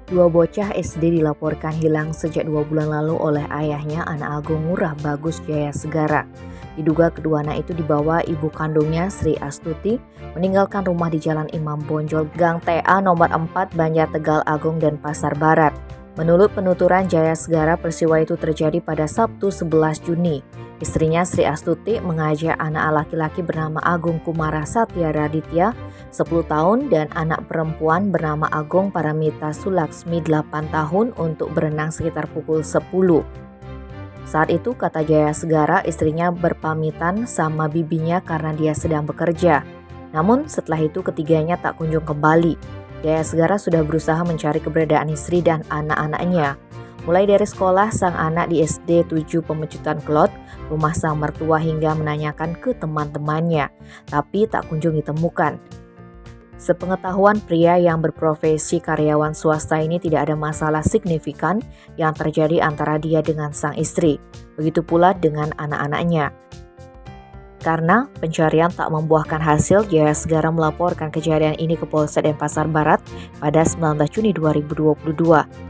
Dua bocah SD dilaporkan hilang sejak 2 bulan lalu oleh ayahnya Anak Agung Ngurah Bagus Jaya Segara. Diduga kedua anak itu dibawa ibu kandungnya Sri Astuti meninggalkan rumah di Jalan Imam Bonjol, Gang TA nomor 4 Banjar Tegal Agung dan Pasar Barat. Menurut penuturan Jaya Segara, peristiwa itu terjadi pada Sabtu 11 Juni. Istrinya Sri Astuti mengajak anak laki-laki bernama Agung Kumara Satya Raditya 10 tahun dan anak perempuan bernama Agung Paramita Sulaksmi 8 tahun untuk berenang sekitar pukul 10. Saat itu, kata Jaya Segara, istrinya berpamitan sama bibinya karena dia sedang bekerja. Namun setelah itu ketiganya tak kunjung kembali. Jaya Segara sudah berusaha mencari keberadaan istri dan anak-anaknya. Mulai dari sekolah sang anak di SD 7 Pemecutan Klot, rumah sang mertua hingga menanyakan ke teman-temannya, tapi tak kunjung ditemukan. Sepengetahuan pria yang berprofesi karyawan swasta ini tidak ada masalah signifikan yang terjadi antara dia dengan sang istri, begitu pula dengan anak-anaknya. Karena pencarian tak membuahkan hasil, Jaya Segara melaporkan kejadian ini ke Polsek Denpasar Barat pada 19 Juni 2022.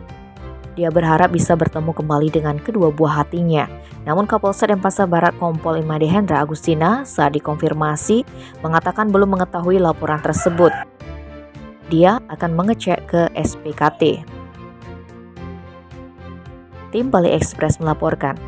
Dia berharap bisa bertemu kembali dengan kedua buah hatinya. Namun Kapolsek Denpasar Barat Kompol Imade Hendra Agustina saat dikonfirmasi mengatakan belum mengetahui laporan tersebut. Dia akan mengecek ke SPKT. Tim Bali Express melaporkan.